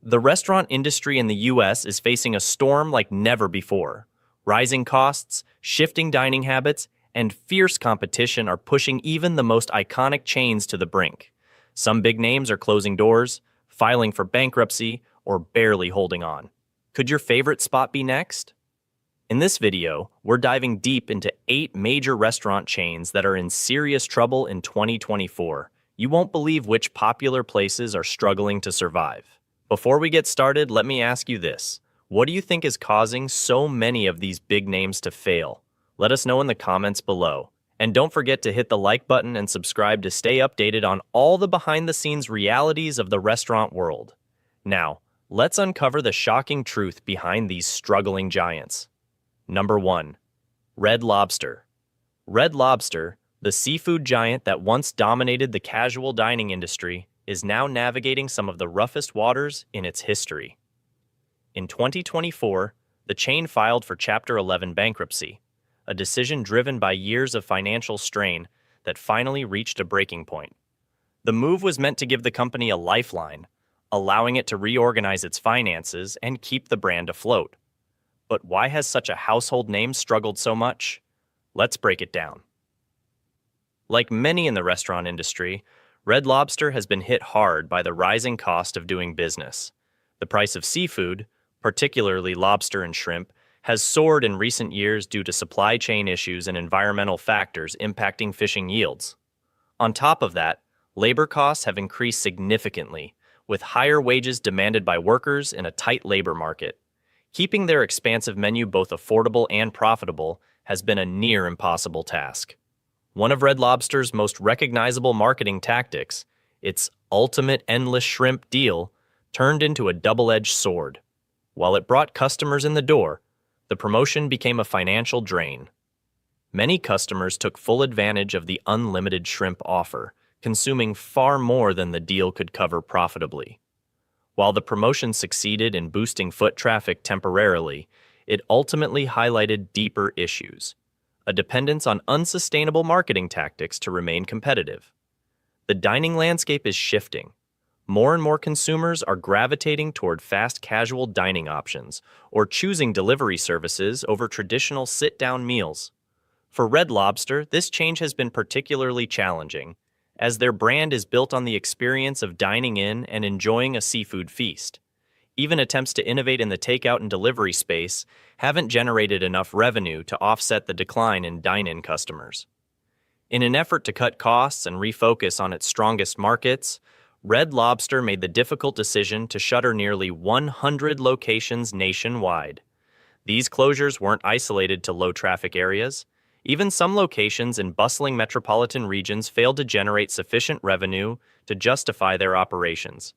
The restaurant industry in the US is facing a storm like never before. Rising costs, shifting dining habits, and fierce competition are pushing even the most iconic chains to the brink. Some big names are closing doors, filing for bankruptcy, or barely holding on. Could your favorite spot be next? In this video, we're diving deep into 8 major restaurant chains that are in serious trouble in 2024. You won't believe which popular places are struggling to survive. Before we get started, let me ask you this. What do you think is causing so many of these big names to fail? Let us know in the comments below. And don't forget to hit the like button and subscribe to stay updated on all the behind-the-scenes realities of the restaurant world. Now, let's uncover the shocking truth behind these struggling giants. Number 1. Red Lobster. Red Lobster, the seafood giant that once dominated the casual dining industry, is now navigating some of the roughest waters in its history. In 2024, the chain filed for Chapter 11 bankruptcy, a decision driven by years of financial strain that finally reached a breaking point. The move was meant to give the company a lifeline, allowing it to reorganize its finances and keep the brand afloat. But why has such a household name struggled so much? Let's break it down. Like many in the restaurant industry, Red Lobster has been hit hard by the rising cost of doing business. The price of seafood, particularly lobster and shrimp, has soared in recent years due to supply chain issues and environmental factors impacting fishing yields. On top of that, labor costs have increased significantly, with higher wages demanded by workers in a tight labor market. Keeping their expansive menu both affordable and profitable has been a near impossible task. One of Red Lobster's most recognizable marketing tactics, its ultimate endless shrimp deal, turned into a double-edged sword. While it brought customers in the door, the promotion became a financial drain. Many customers took full advantage of the unlimited shrimp offer, consuming far more than the deal could cover profitably. While the promotion succeeded in boosting foot traffic temporarily, it ultimately highlighted deeper issues: a dependence on unsustainable marketing tactics to remain competitive. The dining landscape is shifting. More and more consumers are gravitating toward fast casual dining options or choosing delivery services over traditional sit-down meals. For Red Lobster, this change has been particularly challenging, as their brand is built on the experience of dining in and enjoying a seafood feast. Even attempts to innovate in the takeout and delivery space haven't generated enough revenue to offset the decline in dine-in customers. In an effort to cut costs and refocus on its strongest markets, Red Lobster made the difficult decision to shutter nearly 100 locations nationwide. These closures weren't isolated to low-traffic areas. Even some locations in bustling metropolitan regions failed to generate sufficient revenue to justify their operations.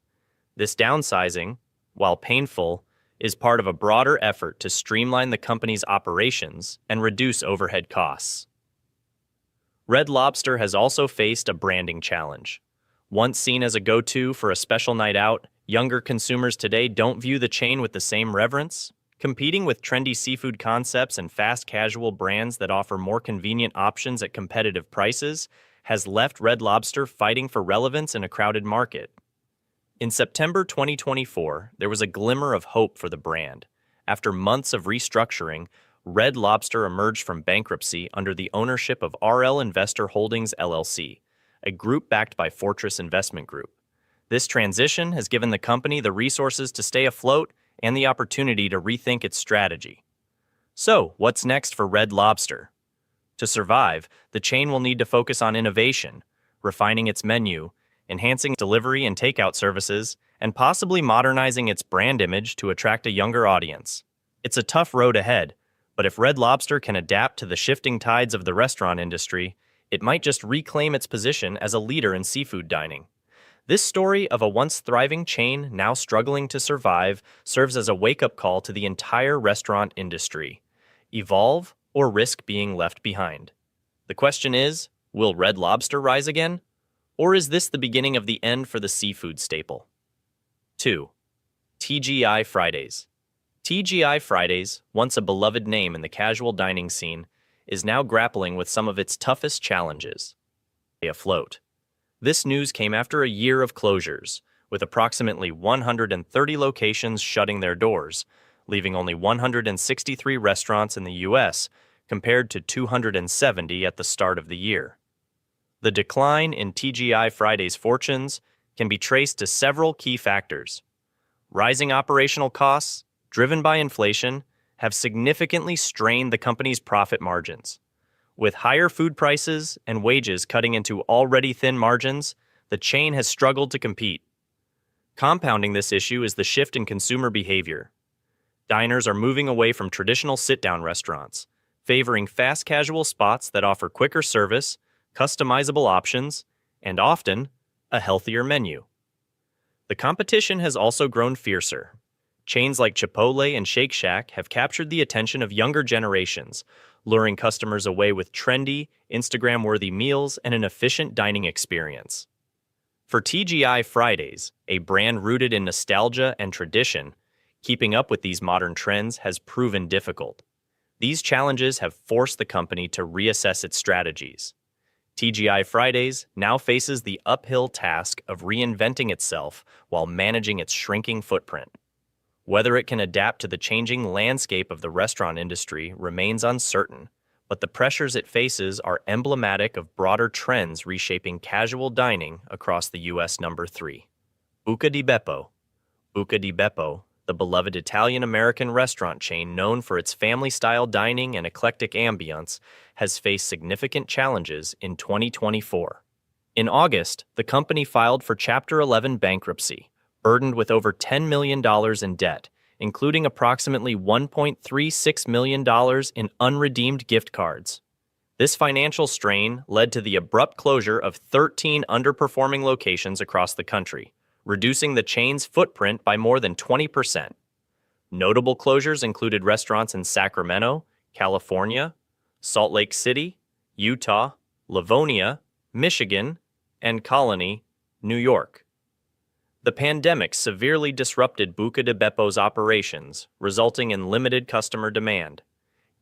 This downsizing, while painful, is part of a broader effort to streamline the company's operations and reduce overhead costs. Red Lobster has also faced a branding challenge. Once seen as a go-to for a special night out, younger consumers today don't view the chain with the same reverence. Competing with trendy seafood concepts and fast casual brands that offer more convenient options at competitive prices has left Red Lobster fighting for relevance in a crowded market. In September 2024, there was a glimmer of hope for the brand. After months of restructuring, Red Lobster emerged from bankruptcy under the ownership of RL Investor Holdings LLC, a group backed by Fortress Investment Group. This transition has given the company the resources to stay afloat and the opportunity to rethink its strategy. So, what's next for Red Lobster? To survive, the chain will need to focus on innovation, refining its menu, enhancing delivery and takeout services, and possibly modernizing its brand image to attract a younger audience. It's a tough road ahead, but if Red Lobster can adapt to the shifting tides of the restaurant industry, it might just reclaim its position as a leader in seafood dining. This story of a once thriving chain now struggling to survive serves as a wake-up call to the entire restaurant industry. Evolve or risk being left behind? The question is, will Red Lobster rise again? Or is this the beginning of the end for the seafood staple? 2. TGI Fridays. TGI Fridays, once a beloved name in the casual dining scene, is now grappling with some of its toughest challenges. Afloat. This news came after a year of closures, with approximately 130 locations shutting their doors, leaving only 163 restaurants in the U.S., compared to 270 at the start of the year. The decline in TGI Friday's fortunes can be traced to several key factors. Rising operational costs, driven by inflation, have significantly strained the company's profit margins. With higher food prices and wages cutting into already thin margins, the chain has struggled to compete. Compounding this issue is the shift in consumer behavior. Diners are moving away from traditional sit-down restaurants, favoring fast casual spots that offer quicker service, customizable options, and often, a healthier menu. The competition has also grown fiercer. Chains like Chipotle and Shake Shack have captured the attention of younger generations, luring customers away with trendy, Instagram-worthy meals and an efficient dining experience. For TGI Fridays, a brand rooted in nostalgia and tradition, keeping up with these modern trends has proven difficult. These challenges have forced the company to reassess its strategies. TGI Fridays now faces the uphill task of reinventing itself while managing its shrinking footprint. Whether it can adapt to the changing landscape of the restaurant industry remains uncertain, but the pressures it faces are emblematic of broader trends reshaping casual dining across the U.S. Number 3. Buca di Beppo. Buca di Beppo, the beloved Italian-American restaurant chain known for its family-style dining and eclectic ambiance, has faced significant challenges in 2024. In August, the company filed for Chapter 11 bankruptcy, burdened with over $10 million in debt, including approximately $1.36 million in unredeemed gift cards. This financial strain led to the abrupt closure of 13 underperforming locations across the country, reducing the chain's footprint by more than 20%. Notable closures included restaurants in Sacramento, California, Salt Lake City, Utah, Livonia, Michigan, and Colony, New York. The pandemic severely disrupted Buca di Beppo's operations, resulting in limited customer demand.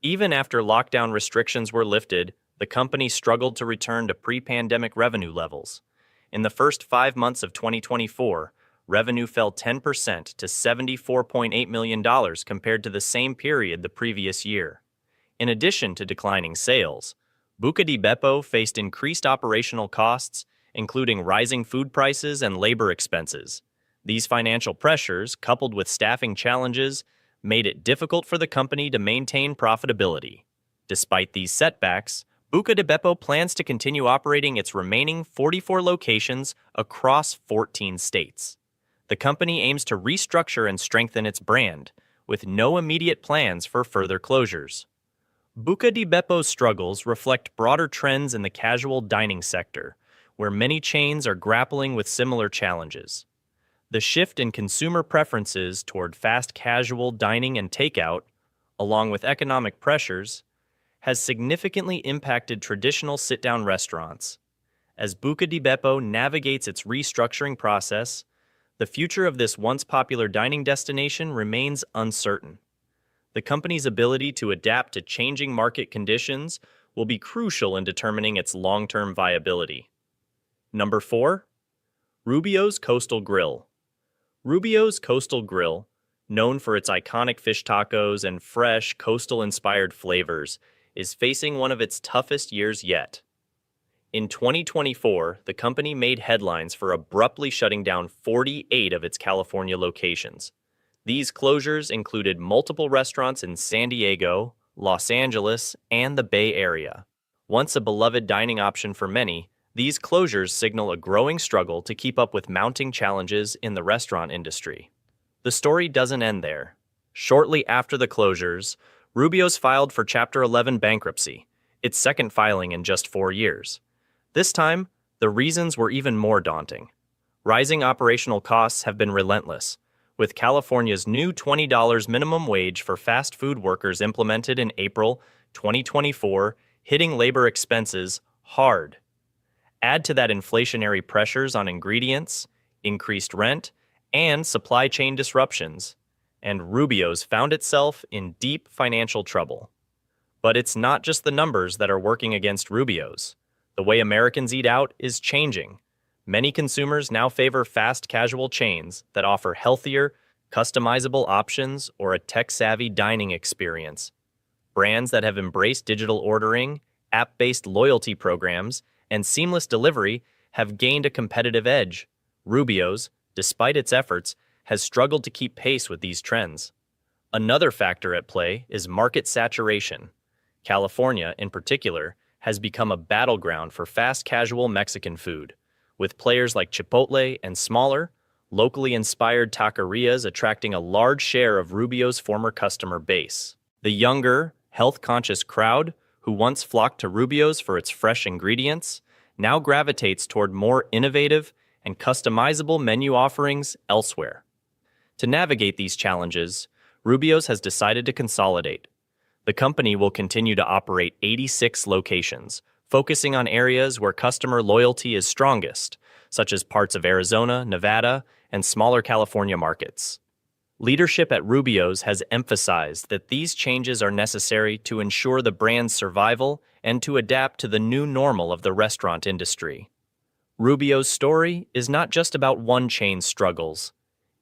Even after lockdown restrictions were lifted, the company struggled to return to pre-pandemic revenue levels. In the first 5 months of 2024, revenue fell 10% to $74.8 million compared to the same period the previous year. In addition to declining sales, Buca di Beppo faced increased operational costs, including rising food prices and labor expenses. These financial pressures, coupled with staffing challenges, made it difficult for the company to maintain profitability. Despite these setbacks, Buca di Beppo plans to continue operating its remaining 44 locations across 14 states. The company aims to restructure and strengthen its brand, with no immediate plans for further closures. Buca di Beppo's struggles reflect broader trends in the casual dining sector, where many chains are grappling with similar challenges. The shift in consumer preferences toward fast casual dining and takeout, along with economic pressures, has significantly impacted traditional sit-down restaurants. As Buca di Beppo navigates its restructuring process, the future of this once popular dining destination remains uncertain. The company's ability to adapt to changing market conditions will be crucial in determining its long-term viability. Number 4. Rubio's Coastal Grill. Rubio's Coastal Grill, known for its iconic fish tacos and fresh, coastal-inspired flavors, is facing one of its toughest years yet. In 2024, the company made headlines for abruptly shutting down 48 of its California locations. These closures included multiple restaurants in San Diego, Los Angeles, and the Bay Area. Once a beloved dining option for many, these closures signal a growing struggle to keep up with mounting challenges in the restaurant industry. The story doesn't end there. Shortly after the closures, Rubio's filed for Chapter 11 bankruptcy, its second filing in just 4 years. This time, the reasons were even more daunting. Rising operational costs have been relentless, with California's new $20 minimum wage for fast food workers implemented in April 2024, hitting labor expenses hard. Add to that inflationary pressures on ingredients, increased rent, and supply chain disruptions, and Rubio's found itself in deep financial trouble. But it's not just the numbers that are working against Rubio's. The way Americans eat out is changing. Many consumers now favor fast casual chains that offer healthier, customizable options or a tech-savvy dining experience. Brands that have embraced digital ordering, app-based loyalty programs, and seamless delivery have gained a competitive edge. Rubio's, despite its efforts, has struggled to keep pace with these trends. Another factor at play is market saturation. California, in particular, has become a battleground for fast casual Mexican food, with players like Chipotle and smaller, locally inspired taquerias attracting a large share of Rubio's former customer base. The younger, health-conscious crowd, who once flocked to Rubio's for its fresh ingredients, now gravitates toward more innovative and customizable menu offerings elsewhere. To navigate these challenges, Rubio's has decided to consolidate. The company will continue to operate 86 locations, focusing on areas where customer loyalty is strongest, such as parts of Arizona, Nevada, and smaller California markets. Leadership at Rubio's has emphasized that these changes are necessary to ensure the brand's survival and to adapt to the new normal of the restaurant industry. Rubio's story is not just about one chain's struggles.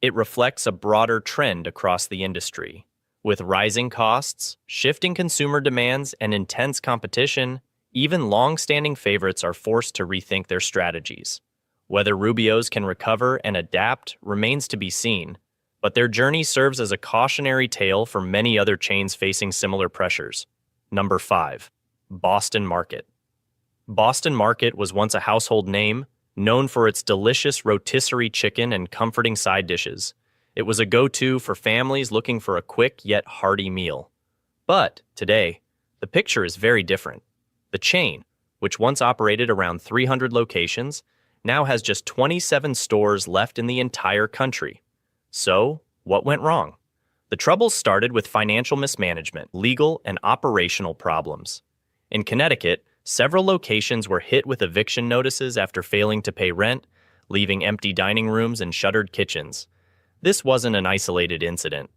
It reflects a broader trend across the industry. With rising costs, shifting consumer demands, and intense competition, even long-standing favorites are forced to rethink their strategies. Whether Rubio's can recover and adapt remains to be seen, but their journey serves as a cautionary tale for many other chains facing similar pressures. Number 5. Boston Market. Boston Market was once a household name, known for its delicious rotisserie chicken and comforting side dishes. It was a go-to for families looking for a quick yet hearty meal. But today, the picture is very different. The chain, which once operated around 300 locations, now has just 27 stores left in the entire country. So, what went wrong? The troubles started with financial mismanagement, legal and operational problems. In Connecticut, several locations were hit with eviction notices after failing to pay rent, leaving empty dining rooms and shuttered kitchens. This wasn't an isolated incident.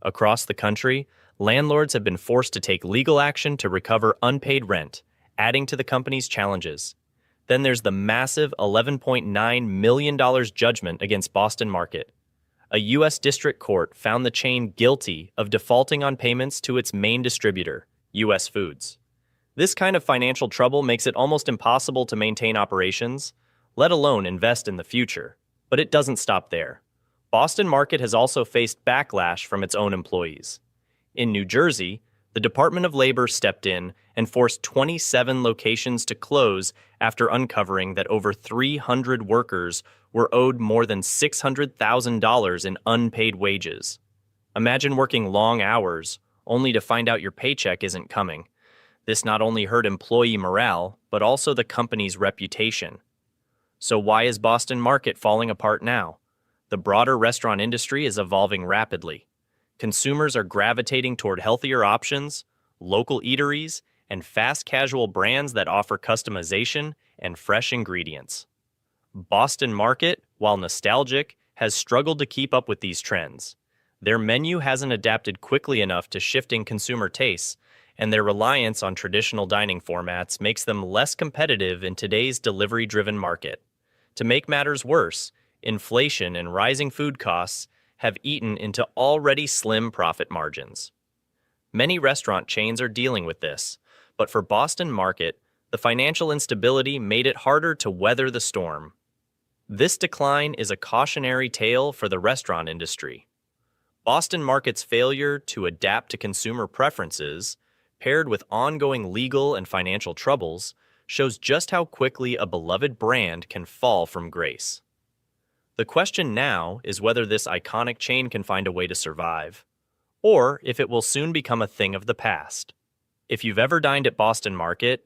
Across the country, landlords have been forced to take legal action to recover unpaid rent, adding to the company's challenges. Then there's the massive $11.9 million judgment against Boston Market. A U.S. district court found the chain guilty of defaulting on payments to its main distributor, U.S. Foods. This kind of financial trouble makes it almost impossible to maintain operations, let alone invest in the future. But it doesn't stop there. Boston Market has also faced backlash from its own employees. In New Jersey, the Department of Labor stepped in and forced 27 locations to close after uncovering that over 300 workers were owed more than $600,000 in unpaid wages. Imagine working long hours, only to find out your paycheck isn't coming. This not only hurt employee morale, but also the company's reputation. So why is Boston Market falling apart now? The broader restaurant industry is evolving rapidly. Consumers are gravitating toward healthier options, local eateries, and fast casual brands that offer customization and fresh ingredients. Boston Market, while nostalgic, has struggled to keep up with these trends. Their menu hasn't adapted quickly enough to shifting consumer tastes, and their reliance on traditional dining formats makes them less competitive in today's delivery-driven market. To make matters worse, inflation and rising food costs have eaten into already slim profit margins. Many restaurant chains are dealing with this, but for Boston Market, the financial instability made it harder to weather the storm. This decline is a cautionary tale for the restaurant industry. Boston Market's failure to adapt to consumer preferences, paired with ongoing legal and financial troubles, shows just how quickly a beloved brand can fall from grace. The question now is whether this iconic chain can find a way to survive, or if it will soon become a thing of the past. If you've ever dined at Boston Market,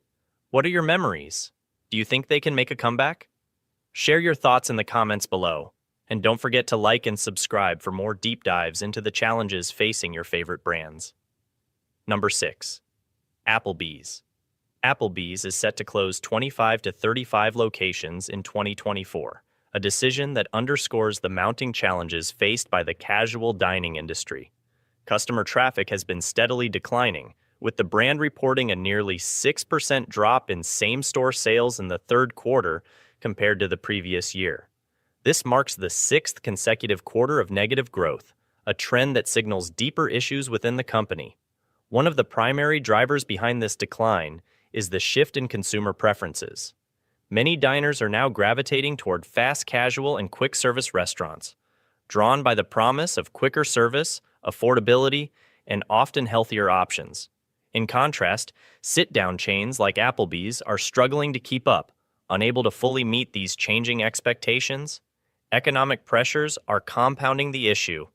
what are your memories? Do you think they can make a comeback? Share your thoughts in the comments below, and don't forget to like and subscribe for more deep dives into the challenges facing your favorite brands. Number 6. Applebee's. Applebee's is set to close 25 to 35 locations in 2024. A decision that underscores the mounting challenges faced by the casual dining industry. Customer traffic has been steadily declining, with the brand reporting a nearly 6% drop in same-store sales in the third quarter compared to the previous year. This marks the sixth consecutive quarter of negative growth, a trend that signals deeper issues within the company. One of the primary drivers behind this decline is the shift in consumer preferences. Many diners are now gravitating toward fast casual and quick service restaurants, drawn by the promise of quicker service, affordability, and often healthier options. In contrast, sit-down chains like Applebee's are struggling to keep up, unable to fully meet these changing expectations. Economic pressures are compounding the issue.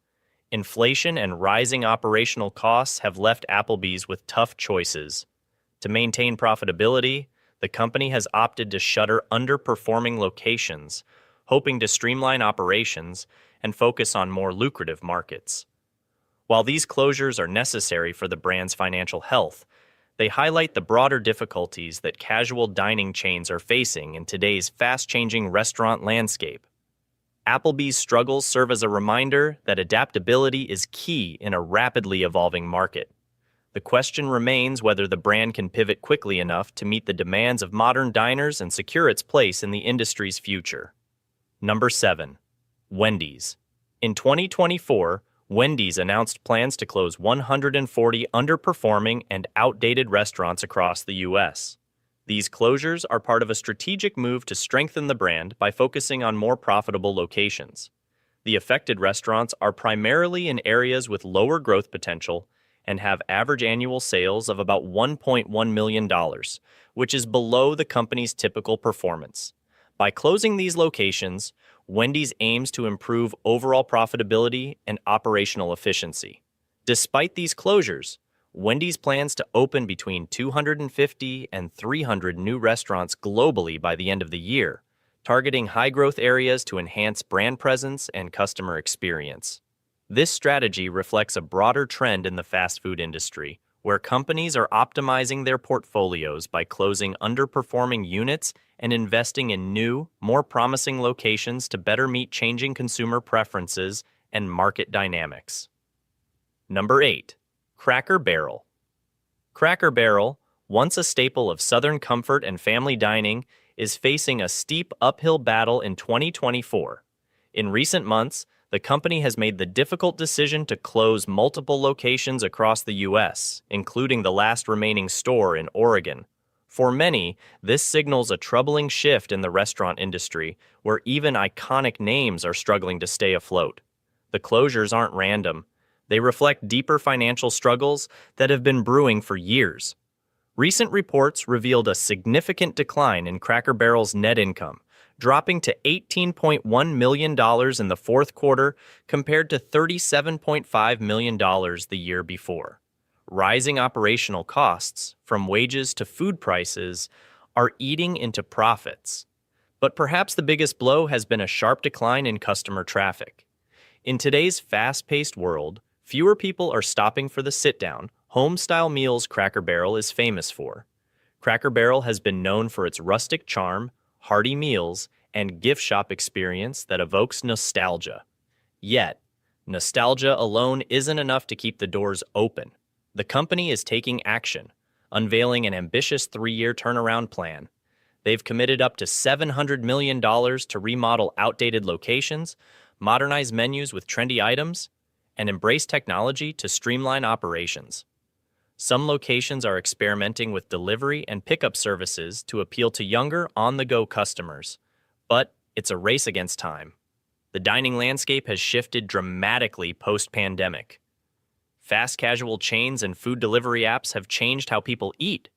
Inflation and rising operational costs have left Applebee's with tough choices. To maintain profitability, the company has opted to shutter underperforming locations, hoping to streamline operations and focus on more lucrative markets. While these closures are necessary for the brand's financial health, they highlight the broader difficulties that casual dining chains are facing in today's fast-changing restaurant landscape. Applebee's struggles serve as a reminder that adaptability is key in a rapidly evolving market. The question remains whether the brand can pivot quickly enough to meet the demands of modern diners and secure its place in the industry's future. Number 7. Wendy's. In 2024, Wendy's announced plans to close 140 underperforming and outdated restaurants across the U.S. These closures are part of a strategic move to strengthen the brand by focusing on more profitable locations. The affected restaurants are primarily in areas with lower growth potential and have average annual sales of about $1.1 million, which is below the company's typical performance. By closing these locations, Wendy's aims to improve overall profitability and operational efficiency. Despite these closures, Wendy's plans to open between 250 and 300 new restaurants globally by the end of the year, targeting high-growth areas to enhance brand presence and customer experience. This strategy reflects a broader trend in the fast food industry, where companies are optimizing their portfolios by closing underperforming units and investing in new, more promising locations to better meet changing consumer preferences and market dynamics. Number 8. Cracker Barrel. Cracker Barrel, once a staple of Southern comfort and family dining, is facing a steep uphill battle in 2024. In recent months, the company has made the difficult decision to close multiple locations across the U.S., including the last remaining store in Oregon. For many, this signals a troubling shift in the restaurant industry, where even iconic names are struggling to stay afloat. The closures aren't random. They reflect deeper financial struggles that have been brewing for years. Recent reports revealed a significant decline in Cracker Barrel's net income, dropping to $18.1 million in the fourth quarter compared to $37.5 million the year before. Rising operational costs, from wages to food prices, are eating into profits. But perhaps the biggest blow has been a sharp decline in customer traffic. In today's fast-paced world, fewer people are stopping for the sit-down, home-style meals Cracker Barrel is famous for. Cracker Barrel has been known for its rustic charm, hearty meals, and gift shop experience that evokes nostalgia. Yet, nostalgia alone isn't enough to keep the doors open. The company is taking action, unveiling an ambitious 3-year turnaround plan. They've committed up to $700 million to remodel outdated locations, modernize menus with trendy items, and embrace technology to streamline operations. Some locations are experimenting with delivery and pickup services to appeal to younger, on-the-go customers. But it's a race against time. The dining landscape has shifted dramatically post-pandemic. Fast casual chains and food delivery apps have changed how people eat,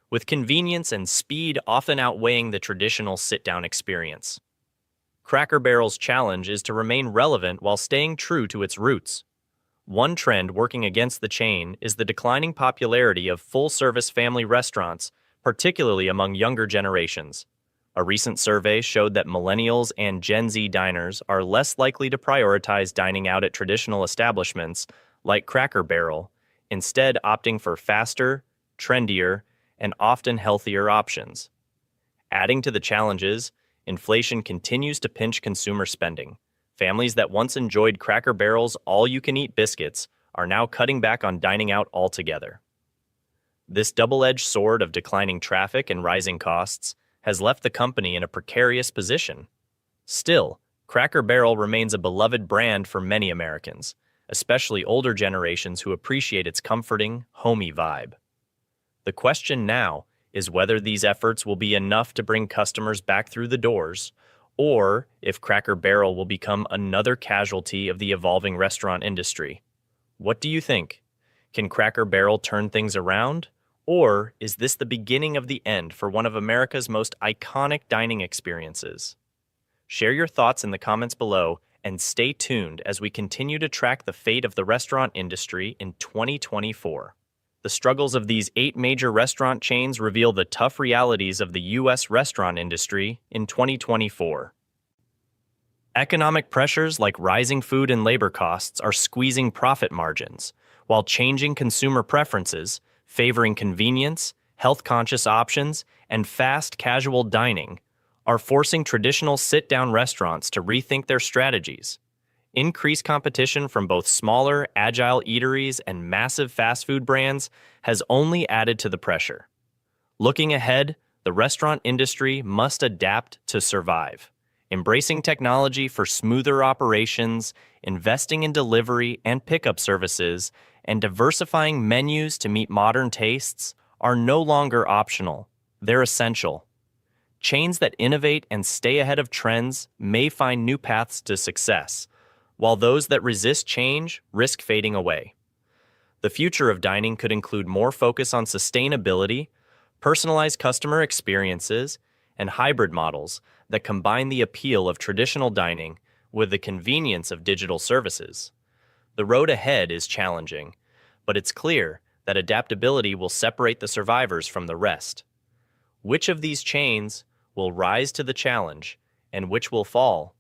with convenience and speed often outweighing the traditional sit-down experience. Cracker Barrel's challenge is to remain relevant while staying true to its roots. One trend working against the chain is the declining popularity of full-service family restaurants, particularly among younger generations. A recent survey showed that millennials and Gen Z diners are less likely to prioritize dining out at traditional establishments like Cracker Barrel, instead opting for faster, trendier, and often healthier options. Adding to the challenges, inflation continues to pinch consumer spending. Families that once enjoyed Cracker Barrel's all-you-can-eat biscuits are now cutting back on dining out altogether. This double-edged sword of declining traffic and rising costs has left the company in a precarious position. Still, Cracker Barrel remains a beloved brand for many Americans, especially older generations who appreciate its comforting, homey vibe. The question now is whether these efforts will be enough to bring customers back through the doors, or if Cracker Barrel will become another casualty of the evolving restaurant industry. What do you think? Can Cracker Barrel turn things around? Or is this the beginning of the end for one of America's most iconic dining experiences? Share your thoughts in the comments below and stay tuned as we continue to track the fate of the restaurant industry in 2024. The struggles of these 8 major restaurant chains reveal the tough realities of the U.S. restaurant industry in 2024. Economic pressures like rising food and labor costs are squeezing profit margins, while changing consumer preferences, favoring convenience, health-conscious options, and fast casual dining, are forcing traditional sit-down restaurants to rethink their strategies. Increased competition from both smaller, agile eateries and massive fast food brands has only added to the pressure. Looking ahead, the restaurant industry must adapt to survive, embracing technology for smoother operations, investing in delivery and pickup services, and diversifying menus to meet modern tastes are no longer optional. They're essential. Chains that innovate and stay ahead of trends may find new paths to success, while those that resist change risk fading away. The future of dining could include more focus on sustainability, personalized customer experiences, and hybrid models that combine the appeal of traditional dining with the convenience of digital services. The road ahead is challenging, but it's clear that adaptability will separate the survivors from the rest. Which of these chains will rise to the challenge, and which will fall,